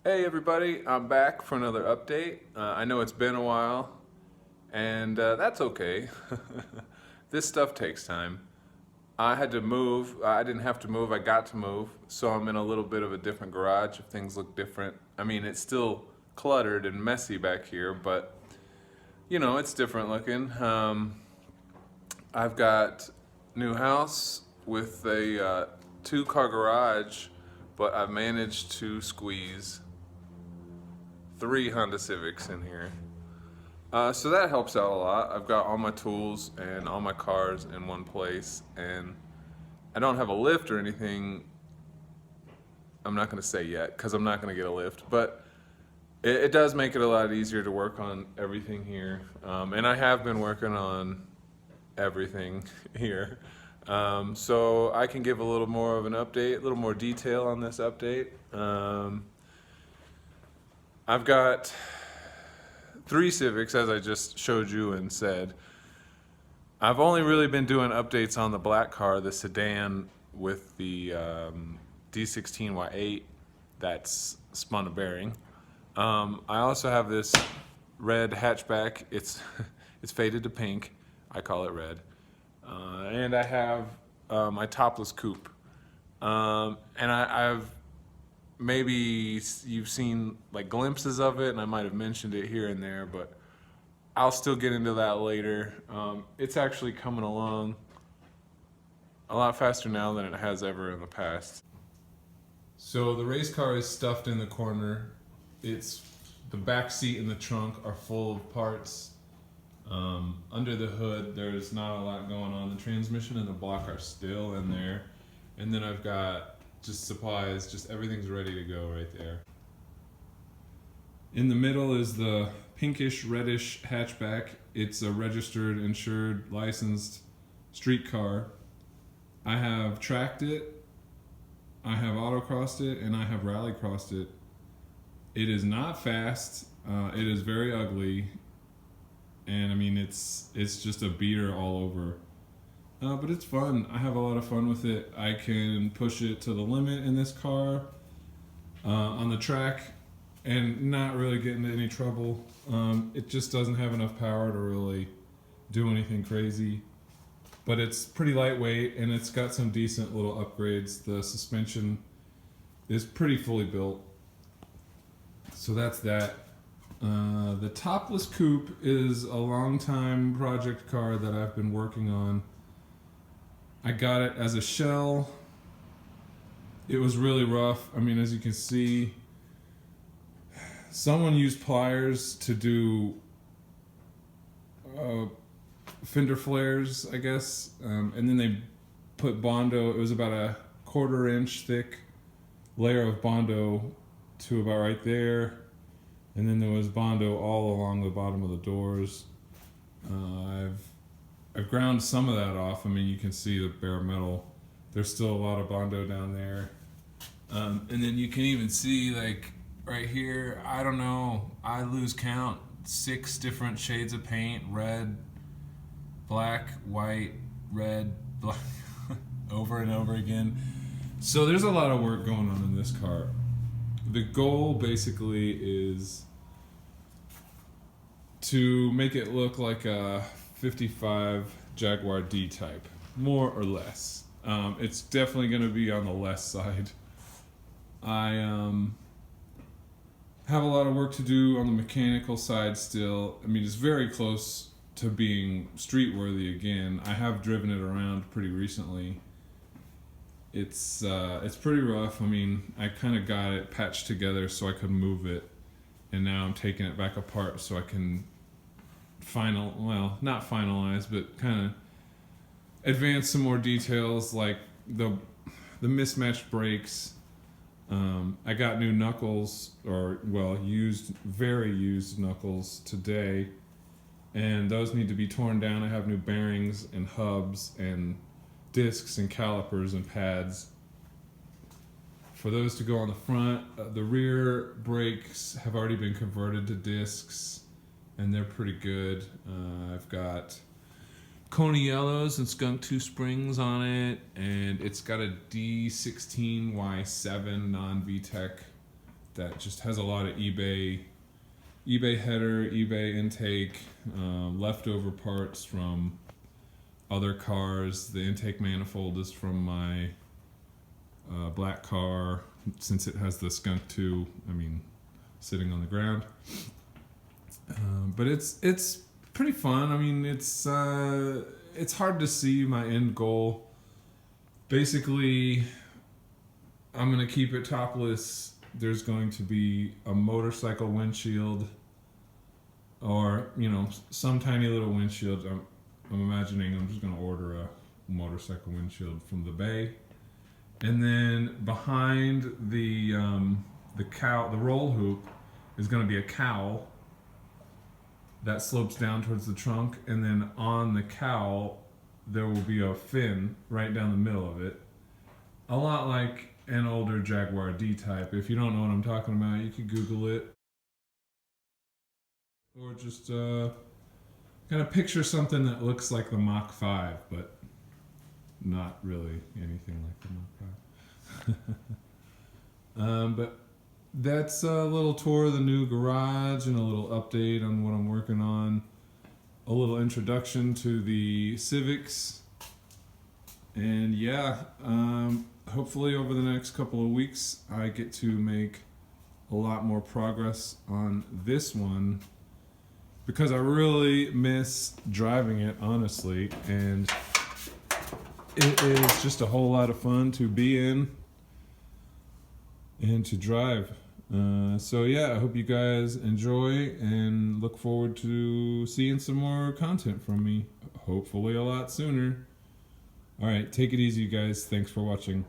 Hey everybody, I'm back for another update. I know it's been a while, and that's okay. This stuff takes time. I had to move. I didn't have to move, I got to move. So I'm in a little bit of a different garage if things look different. I mean, it's still cluttered and messy back here, but it's different looking. I've got new house with a two-car garage, but I've managed to squeeze three Honda Civics in here. So that helps out a lot. I've got all my tools and all my cars in one place, and I don't have a lift or anything. I'm not going to say yet because I'm not going to get a lift, but it does make it a lot easier to work on everything here. And I have been working on everything here. So I can give a little more of an update, a little more detail on this update. I've got three Civics, as I just showed you and said. I've only really been doing updates on the black car, the sedan with the D16Y8 that's spun a bearing. I also have this red hatchback. It's it's faded to pink. I call it red. And I have my topless coupe. I've maybe you've seen like glimpses of it, and I might have mentioned it here and there, but I'll still get into that later. It's actually coming along a lot faster now than it has ever in the past. So the race car is stuffed in the corner. It's the back seat and the trunk are full of parts. Under the hood, there's not a lot going on. The transmission and the block are still in there. And then I've got just supplies, just everything's ready to go right there. In the middle is the pinkish reddish hatchback. It's a registered, insured, licensed street car. I have tracked it, I have autocrossed it, and I have rallycrossed it. It is not fast, it is very ugly, and I mean it's just a beater all over. But it's fun. I have a lot of fun with it. I can push it to the limit in this car on the track and not really get into any trouble. It just doesn't have enough power to really do anything crazy. But it's pretty lightweight and it's got some decent little upgrades. The suspension is pretty fully built. So that's that. The topless coupe is a long time project car that I've been working on. I got it as a shell. It was really rough. I mean, as you can see, someone used pliers to do fender flares, I guess, and then they put Bondo. It was about a 1/4 inch thick layer of Bondo to about right there, and then there was Bondo all along the bottom of the doors. I've ground some of that off. I mean, you can see the bare metal. There's still a lot of Bondo down there. And then you can even see, like, right here, I don't know, I lose count. 6 different shades of paint: red, black, white, red, black, over and over again. So there's a lot of work going on in this car. The goal basically is to make it look like a 55 Jaguar D type, more or less. It's definitely going to be on the less side. I have a lot of work to do on the mechanical side still. I mean, it's very close to being street worthy again. I have driven it around pretty recently. It's pretty rough. I mean, I kind of got it patched together so I could move it, and now I'm taking it back apart so I can not finalize, but kind of advance some more details, like the mismatched brakes. I got new knuckles, very used knuckles today, and those need to be torn down. I have new bearings and hubs and discs and calipers and pads for those to go on the front. The rear brakes have already been converted to discs, and they're pretty good. I've got Coney Yellows and Skunk 2 springs on it, and it's got a D16Y7 non-VTEC that just has a lot of eBay header, eBay intake, leftover parts from other cars. The intake manifold is from my black car, since it has the Skunk 2, sitting on the ground. But it's pretty fun. It's hard to see my end goal. Basically, I'm going to keep it topless. There's going to be a motorcycle windshield, or some tiny little windshield. I'm imagining I'm just going to order a motorcycle windshield from the bay, and then behind the roll hoop is going to be a cowl that slopes down towards the trunk, and then on the cowl there will be a fin right down the middle of it, a lot like an older Jaguar D-Type. If you don't know what I'm talking about, you could Google it, or just kind of picture something that looks like the Mach 5, but not really anything like the Mach 5. But that's a little tour of the new garage and a little update on what I'm working on. A little introduction to the Civics. And yeah, hopefully over the next couple of weeks I get to make a lot more progress on this one, because I really miss driving it, honestly, and it is just a whole lot of fun to be in and to drive. So yeah, I hope you guys enjoy and look forward to seeing some more content from me, hopefully a lot sooner. Alright, take it easy, you guys. Thanks for watching.